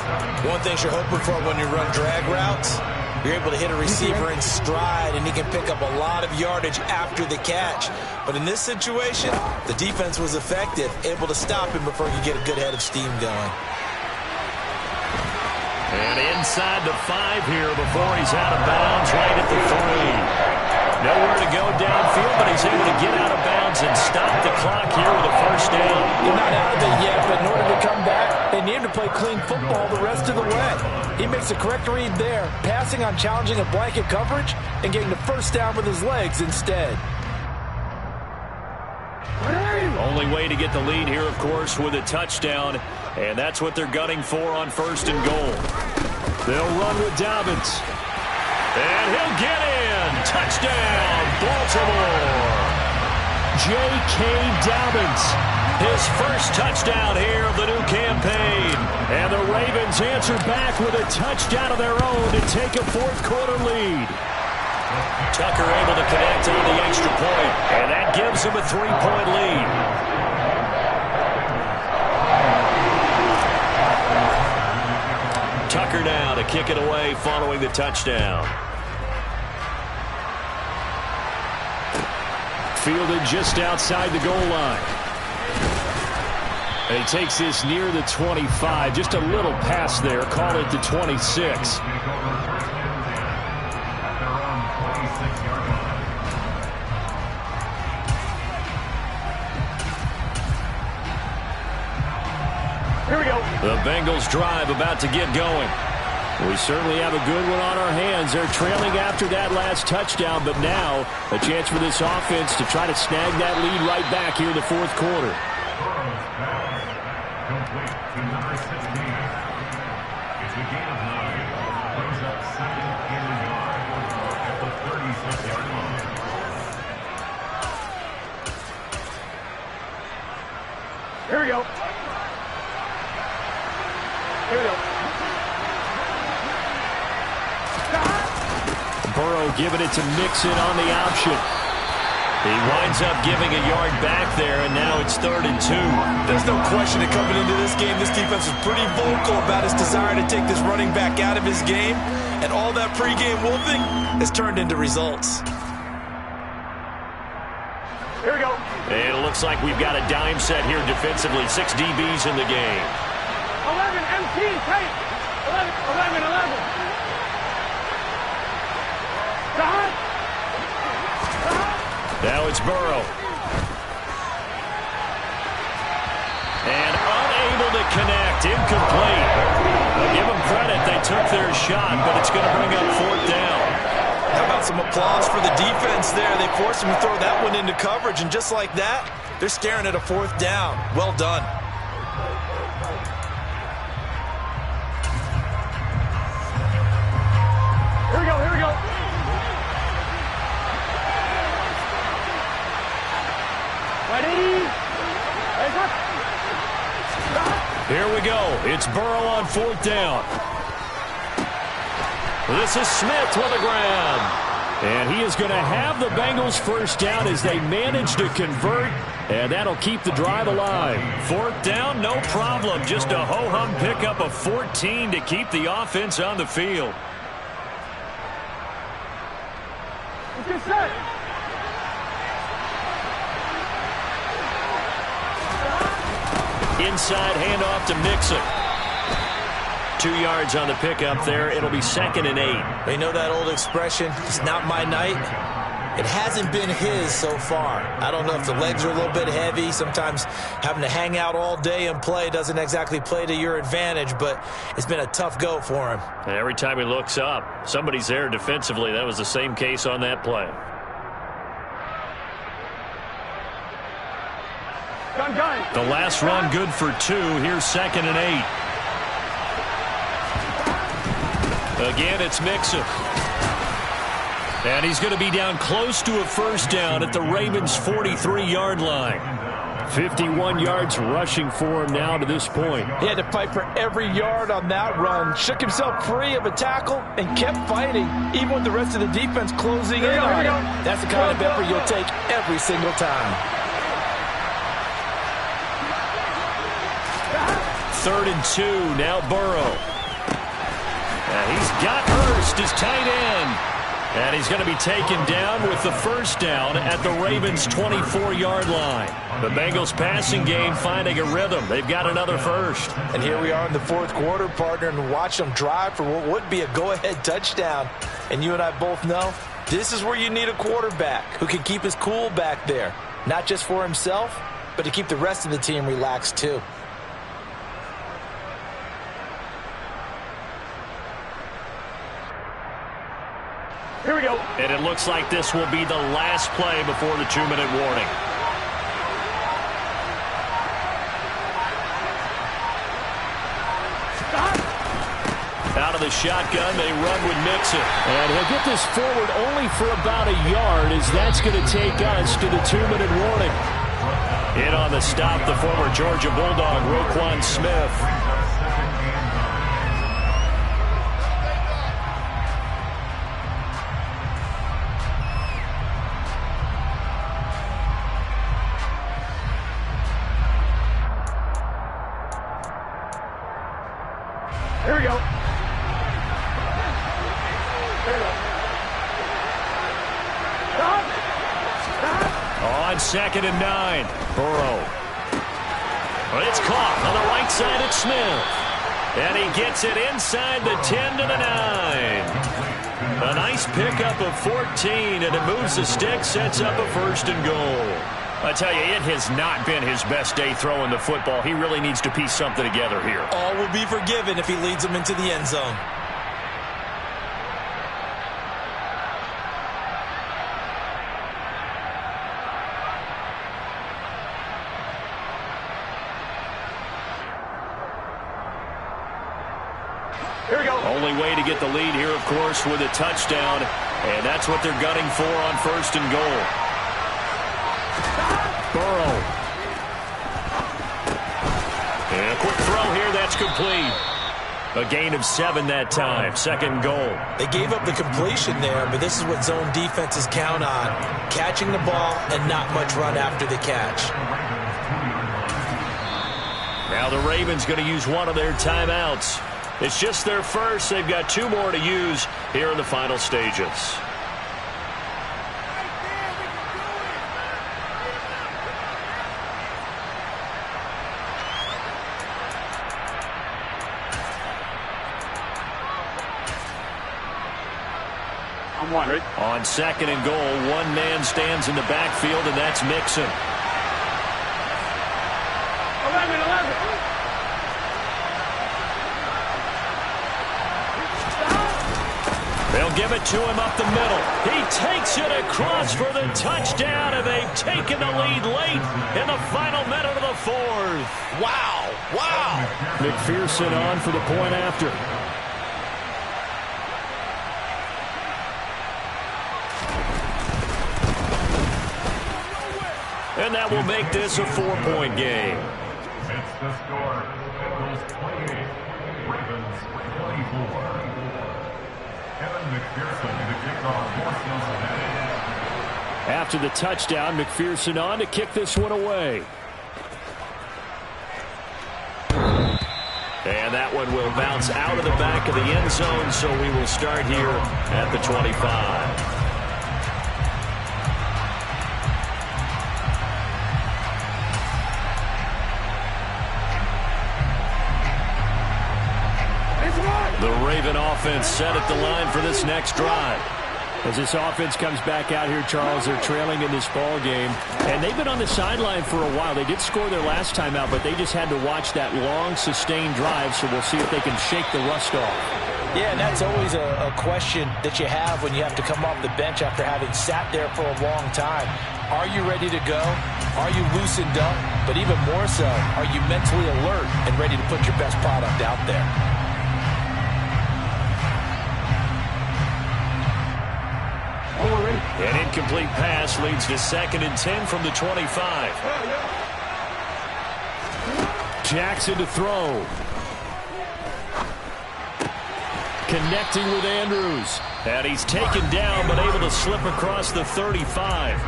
Speaker 2: One thing you're hoping for when you run drag routes, You're able to hit a receiver in stride, and he can pick up a lot of yardage after the catch. But in this situation, the defense was effective, able to stop him before he could get a good head of steam going.
Speaker 1: And inside the 5 here before he's out of bounds, right at the 3. Nowhere to go downfield, but he's able to get out of bounds and stop the clock here with a first down.
Speaker 6: They're not out of it yet, but in order to come back, they need him to play clean football the rest of the way. He makes the correct read there, passing on challenging a blanket coverage and getting the first down with his legs instead.
Speaker 1: Only way to get the lead here, of course, with a touchdown, and that's what they're gunning for on 1st and goal. They'll run with Dobbins. And he'll get in. Touchdown, Baltimore. J.K. Dobbins, his first touchdown here of the new campaign. And the Ravens answer back with a touchdown of their own to take a 4th quarter lead. Tucker able to connect on the extra point, and that gives him a 3-point lead. Tucker now to kick it away following the touchdown. Fielded just outside the goal line. And he takes this near the 25. Just a little pass there. Call it the 26.
Speaker 3: Here we go.
Speaker 1: The Bengals drive about to get going. We certainly have a good one on our hands. They're trailing after that last touchdown, but now a chance for this offense to try to snag that lead right back here in the 4th quarter.
Speaker 5: Complete to number 16. It's a gain of 9. Brings up 2nd and 9 at the 36-yard line.
Speaker 3: Here we go. Here we go.
Speaker 1: Burrow giving it to Mixon on the option. He winds up giving a yard back there, and now it's 3rd and 2.
Speaker 2: There's no question that coming into this game, this defense is pretty vocal about his desire to take this running back out of his game, and all that pregame wolfing has turned into results.
Speaker 3: Here we go.
Speaker 1: And it looks like we've got a dime set here defensively. 6 DBs in the game.
Speaker 3: 11, MT, take. 11.
Speaker 1: Now it's Burrow. And unable to connect. Incomplete. I'll give them credit. They took their shot, but it's going to bring up 4th down.
Speaker 2: How about some applause for the defense there? They forced him to throw that one into coverage, and just like that, they're staring at a 4th down. Well done.
Speaker 3: Here we go.
Speaker 1: Here we go. It's Burrow on 4th down. This is Smith with a grab. And he is going to have the Bengals first down as they manage to convert. And that'll keep the drive alive. 4th down, no problem. Just a ho-hum pickup of 14 to keep the offense on the field.
Speaker 3: Get set.
Speaker 1: Inside handoff to Mixon. 2 yards on the pickup there. It'll be 2nd and 8.
Speaker 2: They know that old expression, it's not my night. It hasn't been his so far. I don't know if the legs are a little bit heavy. Sometimes having to hang out all day and play doesn't exactly play to your advantage, but it's been a tough go for him.
Speaker 1: And every time he looks up, somebody's there defensively. That was the same case on that play.
Speaker 3: Gun.
Speaker 1: The last run good for 2. Here's 2nd and 8. Again, it's Mixon. And he's going to be down close to a first down at the Ravens' 43-yard line. 51 yards rushing for him now to this point.
Speaker 6: He had to fight for every yard on that run. Shook himself free of a tackle and kept fighting, even with the rest of the defense closing in on him. That's the kind of effort you'll take every single time.
Speaker 1: 3rd and 2. Now Burrow. He's got Hurst, his tight end. And he's going to be taken down with the first down at the Ravens' 24-yard line. The Bengals passing game finding a rhythm. They've got another first.
Speaker 6: And here we are in the fourth quarter, partner, and watch them drive for what would be a go-ahead touchdown. And you and I both know this is where you need a quarterback who can keep his cool back there. Not just for himself, but to keep the rest of the team relaxed too.
Speaker 3: Here we go.
Speaker 1: And it looks like this will be the last play before the 2-minute warning.
Speaker 3: Stop.
Speaker 1: Out of the shotgun, they run with Mixon.
Speaker 4: And he'll get this forward only for about a yard, as that's going to take us to the 2-minute warning.
Speaker 1: In on the stop, the former Georgia Bulldog, Roquan Smith.
Speaker 3: Here we go. Stop. Stop.
Speaker 1: On 2nd and 9, Burrow. But it's caught on the right side at Smith. And he gets it inside the 10 to the 9. A nice pickup of 14, and it moves the stick, sets up a 1st and goal. I tell you, it has not been his best day throwing the football. He really needs to piece something together here.
Speaker 2: All will be forgiven if he leads them into the end zone.
Speaker 3: Here we go.
Speaker 1: Only way to get the lead here, of course, with a touchdown. And that's what they're gunning for on 1st and goal. Burrow. And a quick throw here, that's complete. A gain of 7 that time, 2nd goal.
Speaker 2: They gave up the completion there, but this is what zone defenses count on. Catching the ball and not much run after the catch.
Speaker 1: Now the Ravens going to use one of their timeouts. It's just their first. They've got 2 more to use here in the final stages.
Speaker 3: I'm one, right?
Speaker 1: On 2nd and goal, one man stands in the backfield, and that's Mixon.
Speaker 3: 11.
Speaker 1: They'll give it to him up the middle. He takes it across for the touchdown, and they've taken the lead late in the final minute of the 4th.
Speaker 2: Wow. Wow.
Speaker 4: McPherson on for the point after.
Speaker 1: And that will make this a 4-point game.
Speaker 5: It's the score. Bengals 28, Ravens 24. Kevin McPherson to kick off for Cincinnati.
Speaker 4: After the touchdown, McPherson on to kick this one away.
Speaker 1: And that one will bounce out of the back of the end zone, so we will start here at the 25. The Raven offense set at the line for this next drive.
Speaker 4: As this offense comes back out here, Charles, they're trailing in this ball game. And they've been on the sideline for a while. They did score their last time out, but they just had to watch that long, sustained drive, so we'll see if they can shake the rust off.
Speaker 6: Yeah, and that's always a question that you have when you have to come off the bench after having sat there for a long time. Are you ready to go? Are you loosened up? But even more so, are you mentally alert and ready to put your best product out there?
Speaker 1: An incomplete pass leads to 2nd and 10 from the 25.
Speaker 4: Jackson to throw. Connecting with Andrews.
Speaker 1: And he's taken down but able to slip across the 35.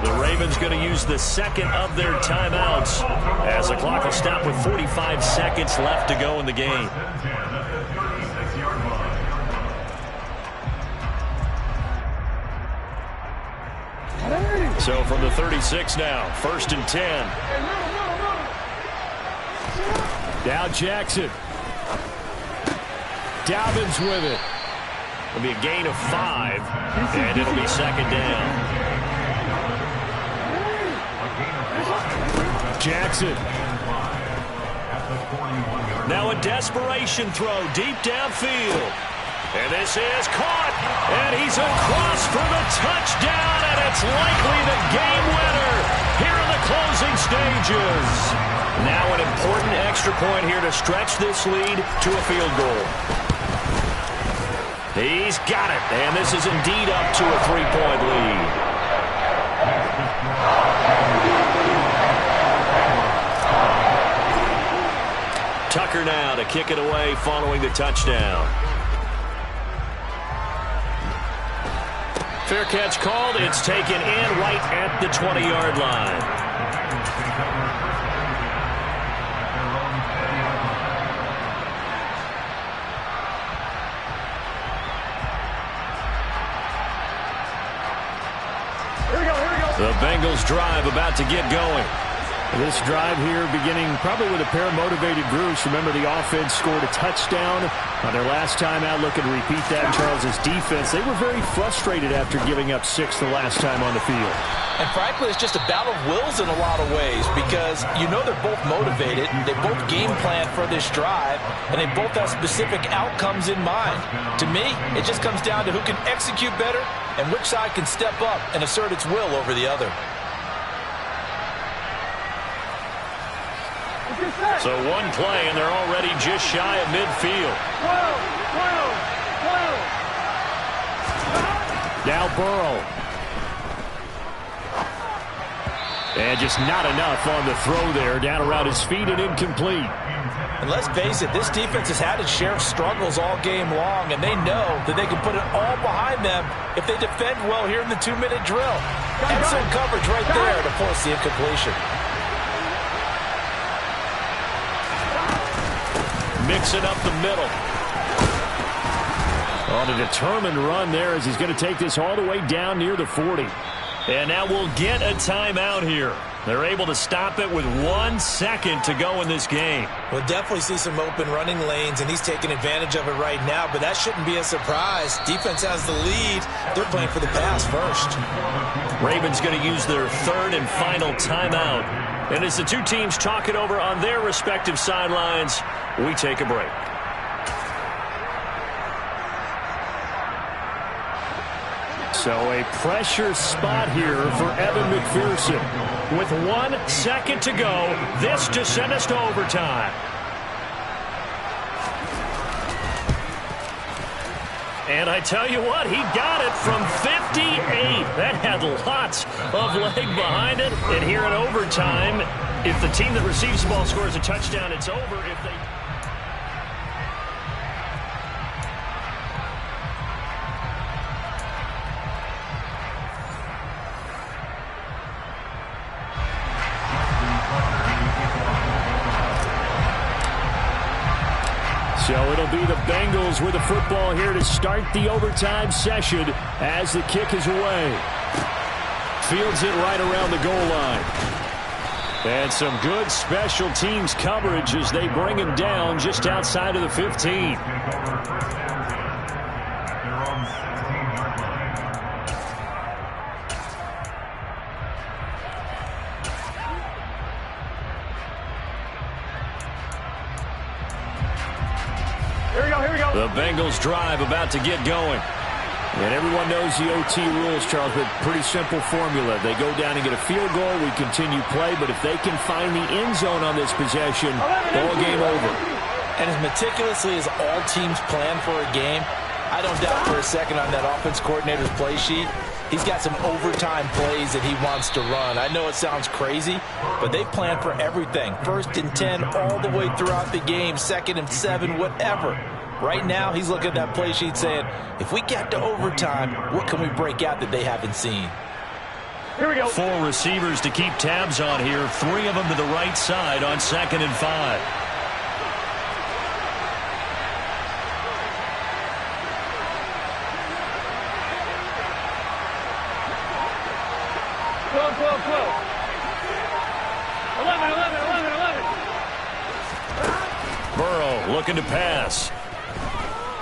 Speaker 1: The Ravens going to use the 2nd of their timeouts as the clock will stop with 45 seconds left to go in the game. So from the 36 now, 1st and 10.
Speaker 4: Now Jackson. Dobbins with it.
Speaker 1: It'll be a gain of 5, and it'll be 2nd down.
Speaker 4: Jackson.
Speaker 1: Now a desperation throw deep downfield. And this is caught, and he's across for the touchdown, and it's likely the game winner here in the closing stages. Now an important extra point here to stretch this lead to a field goal. He's got it, and this is indeed up to a 3-point lead. Tucker now to kick it away following the touchdown. Fair catch called. It's taken in right at the 20-yard line. The Bengals drive about to get going.
Speaker 4: This drive here beginning probably with a pair of motivated groups. Remember, the offense scored a touchdown on their last time out. Looking to repeat that in Charles' defense. They were very frustrated after giving up 6 the last time on the field.
Speaker 6: And frankly, it's just a battle of wills in a lot of ways because you know they're both motivated. They both game plan for this drive, and they both have specific outcomes in mind. To me, it just comes down to who can execute better and which side can step up and assert its will over the other.
Speaker 1: So one play, and they're already just shy of midfield.
Speaker 4: Now Burrow. And just not enough on the throw there. Down around his feet and incomplete.
Speaker 6: And let's face it, this defense has had its share of struggles all game long, and they know that they can put it all behind them if they defend well here in the 2-minute drill. Excellent coverage right there to force the incompletion.
Speaker 1: Mix it up the middle.
Speaker 4: On a determined run there as he's going to take this all the way down near the 40.
Speaker 1: And now we'll get a timeout here. They're able to stop it with 1 second to go in this game.
Speaker 2: We'll definitely see some open running lanes, and he's taking advantage of it right now, but that shouldn't be a surprise. Defense has the lead. They're playing for the pass first.
Speaker 1: Ravens going to use their 3rd and final timeout. And as the two teams talk it over on their respective sidelines, we take a break.
Speaker 4: So a pressure spot here for Evan McPherson.
Speaker 1: With 1 second to go, this to send us to overtime. And I tell you what, he got it from 58. That had lots of leg behind it. And here in overtime, if the team that receives the ball scores a touchdown, it's over. If they...
Speaker 4: So it'll be the Bengals with the football here to start the overtime session as the kick is away. Fields it right around the goal line. And some good special teams coverage as they bring him down just outside of the 15.
Speaker 1: The Bengals drive about to get going.
Speaker 4: And everyone knows the OT rules, Charles, but pretty simple formula. They go down and get a field goal, we continue play, but if they can find the end zone on this possession, ball game over.
Speaker 6: And as meticulously as all teams plan for a game, I don't doubt for a second on that offense coordinator's play sheet, he's got some overtime plays that he wants to run. I know it sounds crazy, but they plan for everything. 1st and 10 all the way throughout the game, 2nd and 7, whatever. Right now, he's looking at that play sheet saying, if we get to overtime, what can we break out that they haven't seen?
Speaker 3: Here we go.
Speaker 1: 4 receivers to keep tabs on here. 3 of them to the right side on 2nd and 5.
Speaker 3: 12, 12, 12. 11, 11, 11, 11.
Speaker 1: Burrow looking to pass.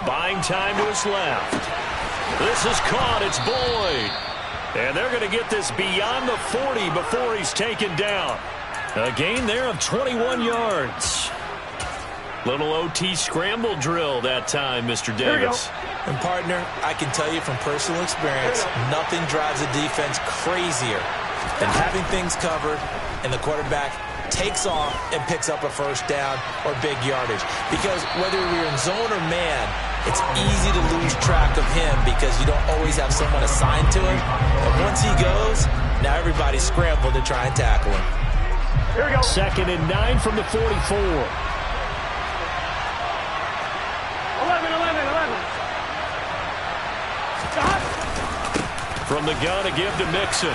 Speaker 1: Buying time to his left. This is caught. It's Boyd. And they're going to get this beyond the 40 before he's taken down. A gain there of 21 yards. Little OT scramble drill that time, Mr. Davis.
Speaker 2: And, partner, I can tell you from personal experience, nothing drives a defense crazier than having things covered and the quarterback takes off and picks up a first down or big yardage. Because whether you're in zone or man, it's easy to lose track of him because you don't always have someone assigned to him. But once he goes, now everybody's scrambled to try and tackle him.
Speaker 3: Here we go.
Speaker 4: 2nd and 9 from the 44.
Speaker 3: 11, 11, 11. Stop.
Speaker 1: From the gun, a give to Mixon.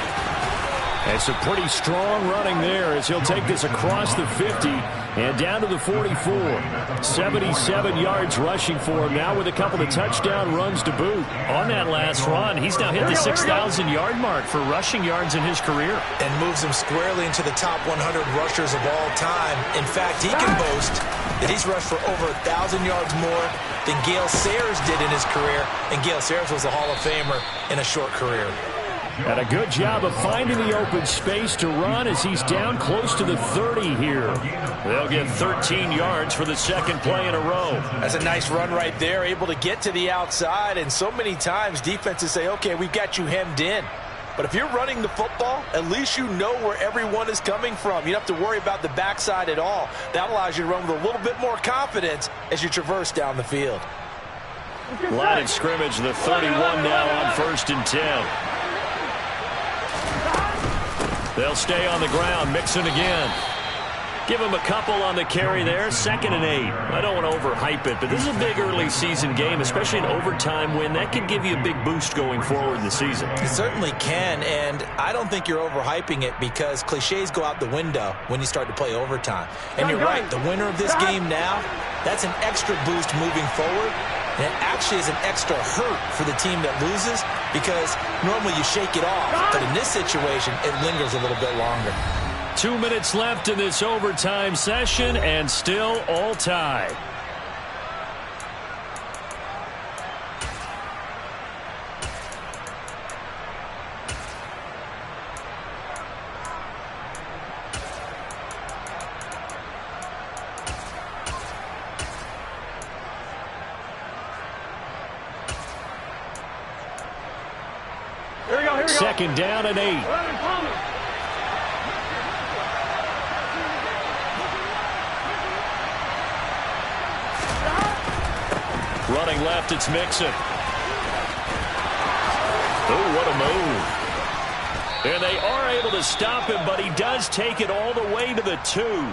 Speaker 4: And some pretty strong running there as he'll take this across the 50 and down to the 44. 77 yards rushing for him now with a couple of touchdown runs to boot.
Speaker 1: On that last run, he's now hit the 6,000-yard mark for rushing yards in his career.
Speaker 2: And moves him squarely into the top 100 rushers of all time. In fact, he can boast that he's rushed for over 1,000 yards more than Gale Sayers did in his career. And Gale Sayers was a Hall of Famer in a short career.
Speaker 4: And a good job of finding the open space to run as he's down close to the 30 here.
Speaker 1: They'll get 13 yards for the second play in a row.
Speaker 6: That's a nice run right there, able to get to the outside. And so many times defenses say, okay, we've got you hemmed in. But if you're running the football, at least you know where everyone is coming from. You don't have to worry about the backside at all. That allows you to run with a little bit more confidence as you traverse down the field.
Speaker 1: Line of scrimmage, the 31 now on 1st and 10. They'll stay on the ground. Mixon again. Give him a couple on the carry there. 2nd and 8. I don't want to overhype it, but this is a big early season game, especially an overtime win. That can give you a big boost going forward in the season.
Speaker 2: It certainly can, and I don't think you're overhyping it because cliches go out the window when you start to play overtime. And you're right, the winner of this game now, that's an extra boost moving forward. And it actually is an extra hurt for the team that loses because normally you shake it off. But in this situation, it lingers a little bit longer.
Speaker 1: 2 minutes left in this overtime session and still all tied.
Speaker 3: Here we go, here we go.
Speaker 4: 2nd down and 8.
Speaker 3: 11, Palmer.
Speaker 1: Running left, it's Mixon. Oh, what a move. And they are able to stop him, but he does take it all the way to the 2.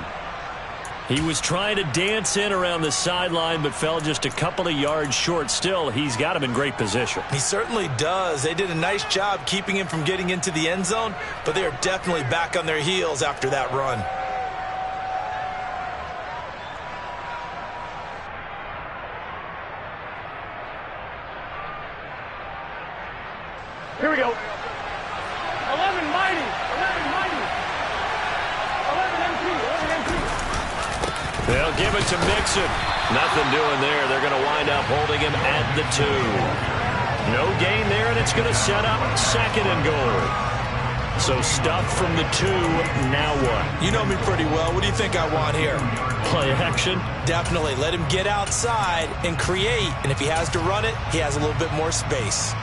Speaker 1: He was trying to dance in around the sideline, but fell just a couple of yards short. Still, he's got him in great position.
Speaker 2: He certainly does. They did a nice job keeping him from getting into the end zone, but they are definitely back on their heels after that run.
Speaker 3: Here we go. 11 mighty. 11 mighty. 11 MP. 11 MP.
Speaker 1: They'll give it to Mixon. Nothing doing there. They're going to wind up holding him at the 2. No gain there, and it's going to set up 2nd and goal. So stuff from the 2. Now what?
Speaker 2: You know me pretty well. What do you think I want here?
Speaker 1: Play action?
Speaker 2: Definitely. Let him get outside and create. And if he has to run it, he has a little bit more space.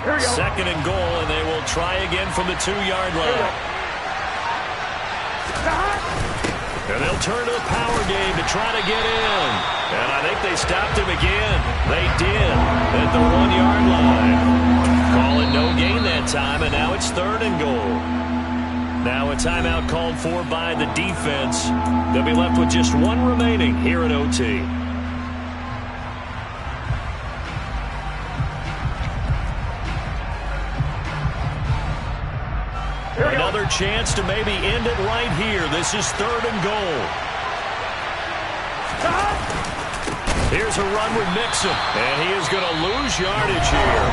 Speaker 3: Here we go.
Speaker 1: 2nd and goal, and they will try again from the 2-yard line. And they'll turn to the power game to try to get in. And I think they stopped him again. They did at the 1-yard line. Call it no gain that time, and now it's 3rd and goal. Now a timeout called for by the defense. They'll be left with just 1 remaining here at OT. Another chance to maybe end it right here. This is 3rd and goal. Here's a run with Mixon, and he is going to lose yardage here.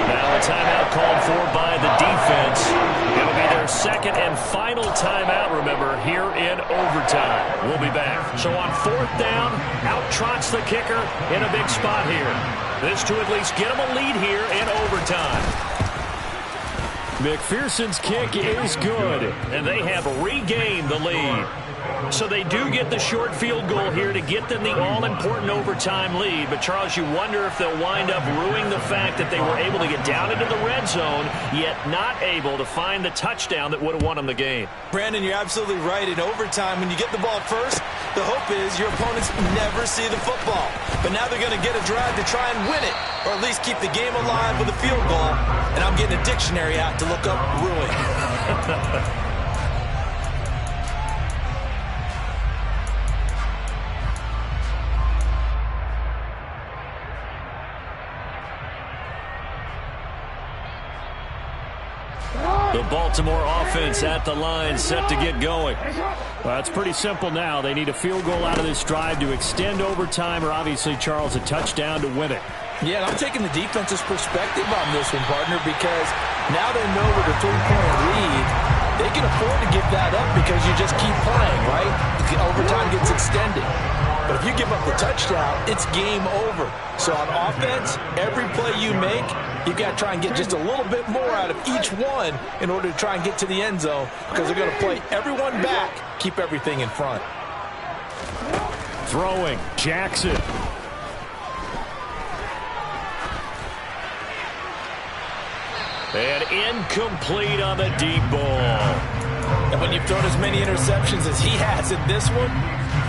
Speaker 1: Now a timeout called for by the defense. It'll be their 2nd and final timeout, remember, here in overtime. We'll be back. So on 4th down, out trots the kicker in a big spot here. This to at least get them a lead here in overtime.
Speaker 4: McPherson's kick is good,
Speaker 1: and they have regained the lead. So they do get the short field goal here to get them the all-important overtime lead. But, Charles, you wonder if they'll wind up ruining the fact that they were able to get down into the red zone, yet not able to find the touchdown that would have won them the game.
Speaker 2: Brandon, you're absolutely right. In overtime, when you get the ball first, the hope is your opponents never see the football. But now they're going to get a drive to try and win it, or at least keep the game alive with a field goal. And I'm getting a dictionary out to look up ruin.
Speaker 1: The Baltimore offense at the line, set to get going.
Speaker 4: Well, it's pretty simple now. They need a field goal out of this drive to extend overtime, or obviously, Charles, a touchdown to win it.
Speaker 6: Yeah, I'm taking the defense's perspective on this one, partner, because now they know with a 3-point lead, they can afford to give that up because you just keep playing, right? The overtime gets extended. But if you give up the touchdown, it's game over. So on offense, every play you make, you've got to try and get just a little bit more out of each one in order to try and get to the end zone, because they're going to play everyone back, keep everything in front.
Speaker 4: Throwing, Jackson.
Speaker 1: And incomplete on the deep ball.
Speaker 6: And when you've thrown as many interceptions as he has in this one,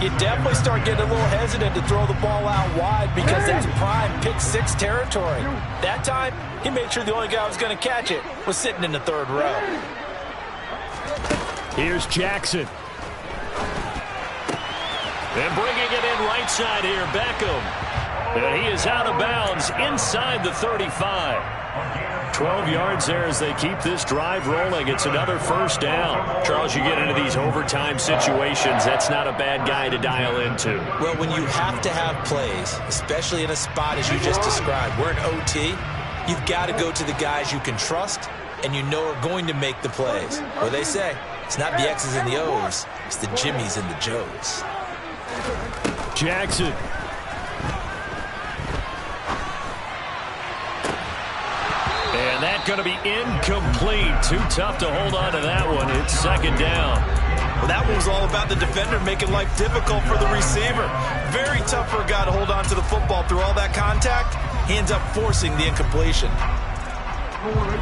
Speaker 6: you definitely start getting a little hesitant to throw the ball out wide, because that's prime pick-6 territory. That time, he made sure the only guy who was going to catch it was sitting in the 3rd row.
Speaker 4: Here's Jackson.
Speaker 1: And bringing it in right side here, Beckham. And he is out of bounds inside the 35. 12 yards there as they keep this drive rolling. It's another 1st down. Charles, you get into these overtime situations, that's not a bad guy to dial into.
Speaker 2: Well, when you have to have plays, especially in a spot as you just described, we're in OT, you've got to go to the guys you can trust and you know are going to make the plays. Well, they say it's not the X's and the O's, it's the Jimmies and the Joes.
Speaker 4: Jackson.
Speaker 1: And that's going to be incomplete. Too tough to hold on to that one. It's 2nd down.
Speaker 2: Well, that one was all about the defender making life difficult for the receiver. Very tough for a guy to hold on to the football through all that contact. He ends up forcing the incompletion.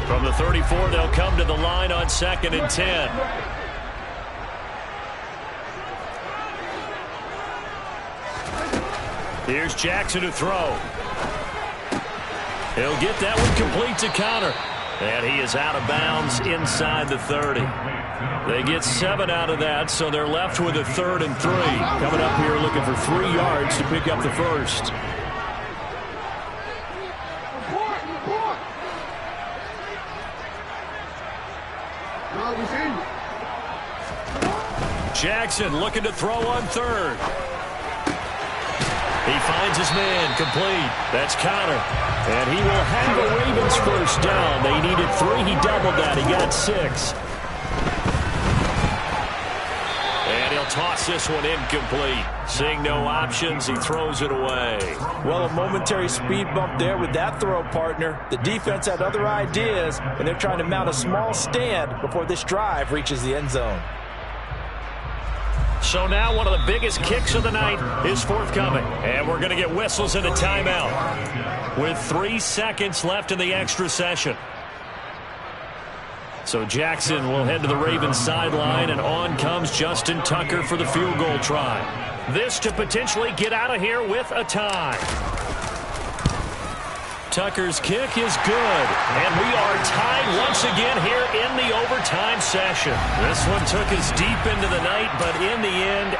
Speaker 1: From the 34, they'll come to the line on 2nd and 10. Here's Jackson to throw. He'll get that one complete to counter. And he is out of bounds inside the 30. They get 7 out of that, so they're left with a 3rd and 3.
Speaker 4: Coming up here looking for 3 yards to pick up the 1st.
Speaker 1: Jackson looking to throw on 3rd. He finds his man, complete. That's counter. And he will have the Ravens 1st down. They needed 3. He doubled that. He got 6. And he'll toss this one incomplete. Seeing no options, he throws it away.
Speaker 6: Well, a momentary speed bump there with that throw, partner. The defense had other ideas, and they're trying to mount a small stand before this drive reaches the end zone.
Speaker 1: So now one of the biggest kicks of the night is forthcoming. And we're going to get whistles and a timeout with 3 seconds left in the extra session. So Jackson will head to the Ravens sideline, and on comes Justin Tucker for the field goal try. This to potentially get out of here with a tie. Tucker's kick is good. And we are tied once again here in the overtime session. This one took us deep into the night, but in the end,